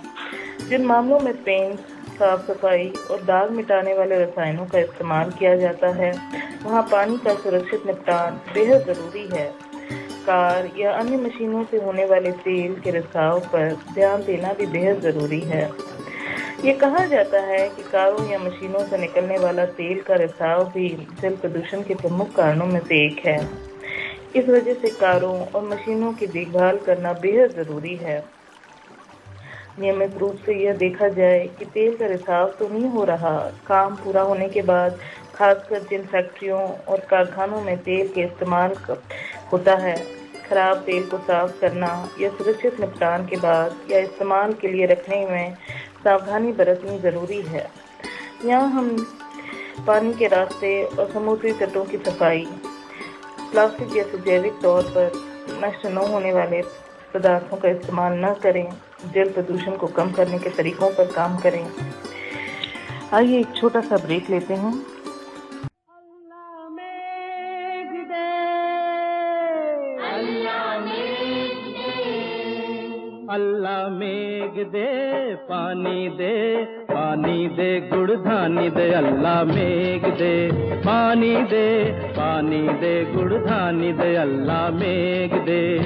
जिन मामलों में पेंट, साफ सफाई और दाग मिटाने वाले रसायनों का इस्तेमाल किया जाता है वहाँ पानी का सुरक्षित निपटान बेहद ज़रूरी है। कार या अन्य मशीनों से होने वाले तेल के रिसाव पर ध्यान देना भी बेहद ज़रूरी है। ये कहा जाता है कि कारों या मशीनों से निकलने वाला तेल का रिसाव भी जल प्रदूषण के प्रमुख कारणों में से एक है। इस वजह से कारों और मशीनों की देखभाल करना बेहद ज़रूरी है। नियमित रूप से यह देखा जाए कि तेल का रिसाव तो नहीं हो रहा। काम पूरा होने के बाद खासकर जिन फैक्ट्रियों और कारखानों में तेल के इस्तेमाल होता है, खराब तेल को साफ करना या सुरक्षित निपटान के बाद या इस्तेमाल के लिए रखने में सावधानी बरतनी ज़रूरी है। यहाँ हम पानी के रास्ते और समुद्री तटों की सफाई, प्लास्टिक जैसे जैविक तौर पर नष्ट न होने वाले पदार्थों का इस्तेमाल न करें, जल प्रदूषण को कम करने के तरीकों पर काम करें। आइए एक छोटा सा ब्रेक लेते हैं। अल्लाह मेघ दे पानी दे, पानी दे गुड़ धानी दे। अल्लाह मेघ दे पानी दे, पानी दे गुड़ धानी दे। अल्लाह मेघ दे,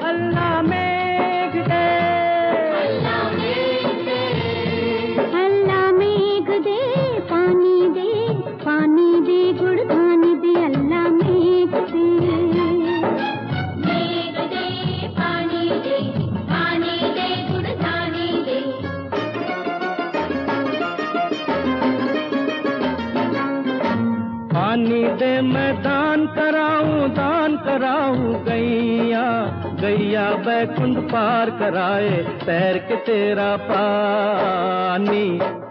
अल्लाह मेघ दे, अल्लाह मेघ दे, अल्लाह मेघ दे पानी दे, पानी दे गुड़ धानी दे। अल्लाह मेघ दे, मेघ दे पानी दे, पानी दे गुड़ धानी दे। पानी दे मैं दान कराऊं गैया, गैया बैकुंठ पार कराए तैर के तेरा पानी।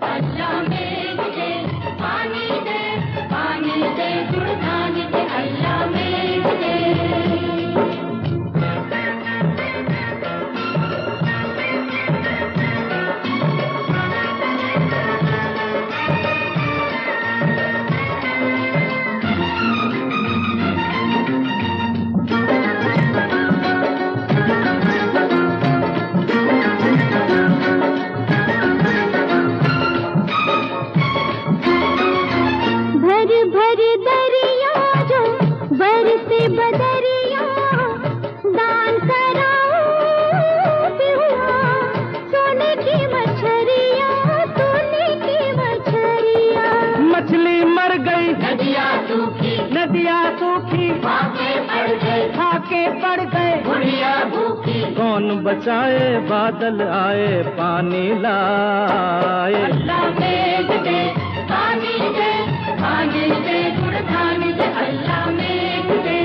अल्लाह मेघ दे पानी दे, पानी दे गुड़ धान दे, अल्लाह मेघ दे। कौन बचाए बादल आए पानी लाए। अल्लाह मेघ दे पानी दे, पानी दे गुड़ धान दे, अल्लाह मेघ दे।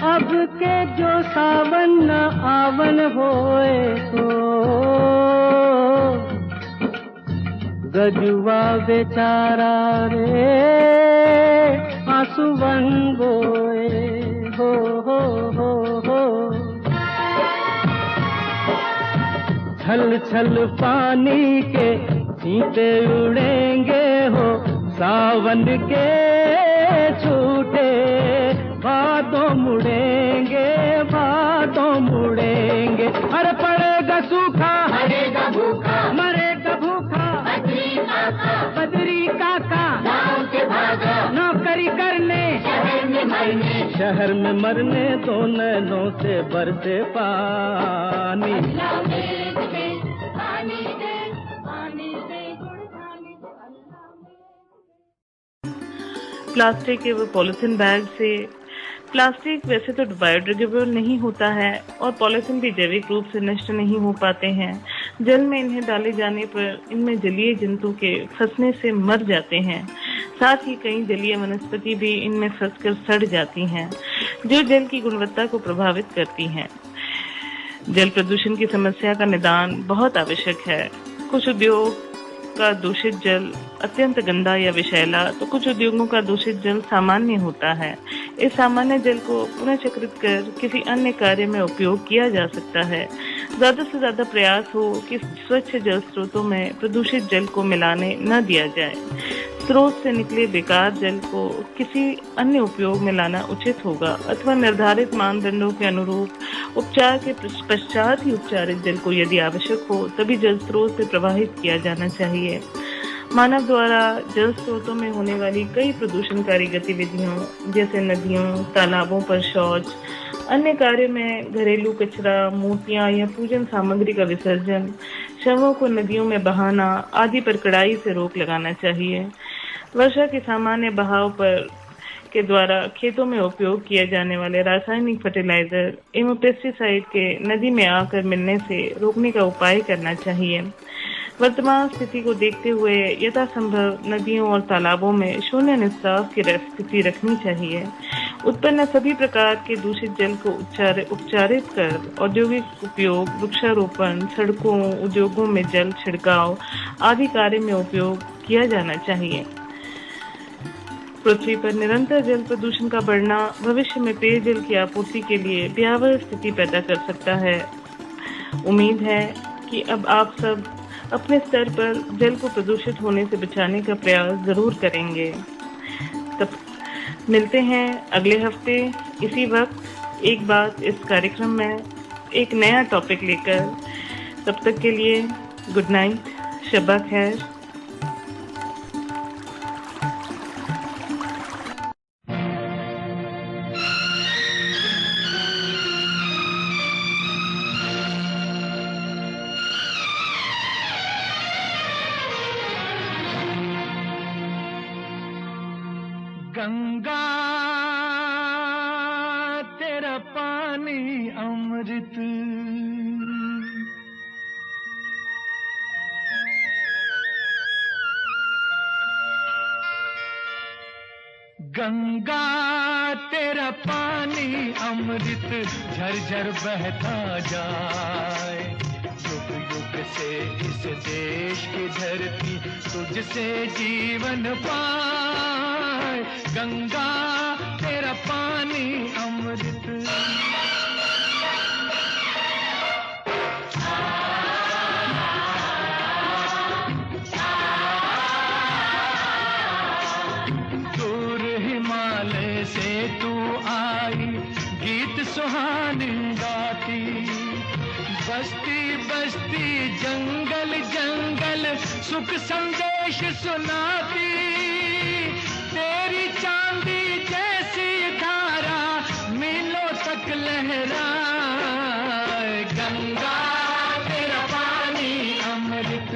अब के जो सावन न आवन होए तो गजुआ बेचारा रे आंसुवन गोए हो हो। छल छल पानी के छींटे उड़ेंगे हो सावन के छूटे, बातों मुड़ेंगे बातों मुड़ेंगे। अरे पड़ेगा सूखा मरेगा भूखा, मरेगा भूखा बदरी काका गाँव से भागा, नौकरी करने शहर में मरने दो नैनों से बरसे पानी। अल्लाह मेघ दे पानी दे, पानी दे गुड़ धान दे, अल्लाह मेघ। प्लास्टिक के वो पॉलिथीन बैग से, प्लास्टिक वैसे तो बायोडिग्रेडेबल नहीं होता है और पॉलिथीन भी जैविक रूप से नष्ट नहीं हो पाते हैं। जल में इन्हें डाले जाने पर इनमें जलीय जंतु के फंसने से मर जाते हैं। साथ ही कई जलीय वनस्पति भी इनमें फंसकर सड़ जाती हैं, जो जल की गुणवत्ता को प्रभावित करती हैं। जल प्रदूषण की समस्या का निदान बहुत आवश्यक है। कुछ उद्योग का दूषित जल अत्यंत गंदा या विषैला, तो कुछ उद्योगों का दूषित जल सामान्य होता है। इस सामान्य जल को पुनर्चक्रित कर किसी अन्य कार्य में उपयोग किया जा सकता है। ज्यादा से ज्यादा प्रयास हो कि स्वच्छ जल स्रोतों में प्रदूषित जल को मिलाने न दिया जाए। स्रोत से निकले बेकार जल को किसी अन्य उपयोग में लाना उचित होगा अथवा निर्धारित मानदंडों के अनुरूप उपचार के पश्चात ही उपचारित जल को यदि आवश्यक हो तभी जल स्रोत से प्रवाहित किया जाना चाहिए। मानव द्वारा जल स्रोतों में होने वाली कई प्रदूषणकारी गतिविधियों जैसे नदियों, तालाबों पर शौच, अन्य कार्य में घरेलू कचरा, मूर्तियां या पूजन सामग्री का विसर्जन, शवों को नदियों में बहाना आदि पर कड़ाई से रोक लगाना चाहिए। वर्षा के सामान्य बहाव पर के द्वारा खेतों में उपयोग किए जाने वाले रासायनिक फर्टिलाइजर एवं पेस्टिसाइड के नदी में आकर मिलने से रोकने का उपाय करना चाहिए। वर्तमान स्थिति को देखते हुए यथासंभव नदियों और तालाबों में शून्य निस्ताव की स्थिति रखनी चाहिए। उत्पन्न सभी प्रकार के दूषित जल को उपचारित कर औद्योगिक उपयोग, वृक्षारोपण, सड़कों, उद्योगों में जल छिड़काव आदि कार्य में उपयोग किया जाना चाहिए। पृथ्वी पर निरंतर जल प्रदूषण का बढ़ना भविष्य में पेयजल की आपूर्ति के लिए भयावह स्थिति पैदा कर सकता है। उम्मीद है कि अब आप सब अपने स्तर पर जल को प्रदूषित होने से बचाने का प्रयास जरूर करेंगे। तब मिलते हैं अगले हफ्ते इसी वक्त एक बात इस कार्यक्रम में एक नया टॉपिक लेकर। तब तक के लिए गुड नाइट, शब्बा खैर। गंगा तेरा पानी अमृत, गंगा तेरा पानी अमृत झरझर बहता जाए, युग युग से इस देश की धरती तुझसे जीवन पाए, गंगा तेरा पानी अमृत। दूर हिमालय से तू आई गीत सुहानी गाती, बस्ती बस्ती जंगल जंगल सुख संदेश सुनाती, तेरी चांदी जैसी धारा मीलों तक लहराए, गंगा तेरा पानी अमृत।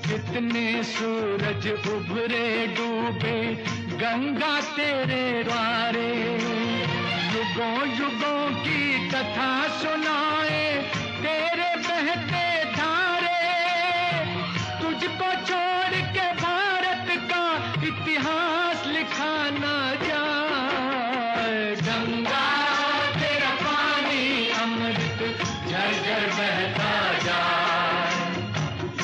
कितने सूरज उभरे डूबे गंगा तेरे द्वारे, युगों युगों की कथा सुनाए तेरे बहते धारे, तुझको छोड़ के भारत का इतिहास लिखा ना जाए, गंगा तेरा पानी अमृत झरझर बहता जाए,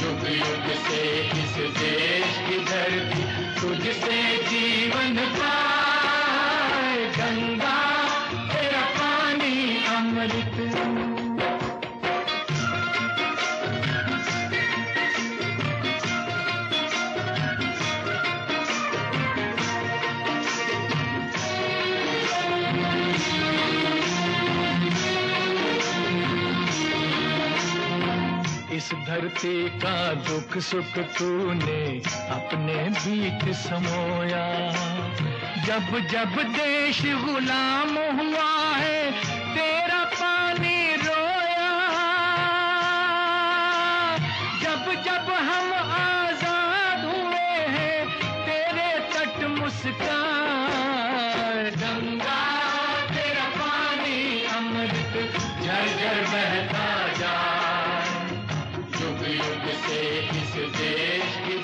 युग युग से इस देश की धरती तुझसे जीवन पाए, गंगा तेरा पानी अमृत। इस धरती का दुख सुख तूने अपने बीच समोया, जब जब देश गुलाम हुआ है तेरा पानी रोया, जब जब हम आजाद हुए हैं तेरे तट मुस्कान, गंगा तेरा पानी अमृत झरझर बहता जाए, युग युग से इस देश की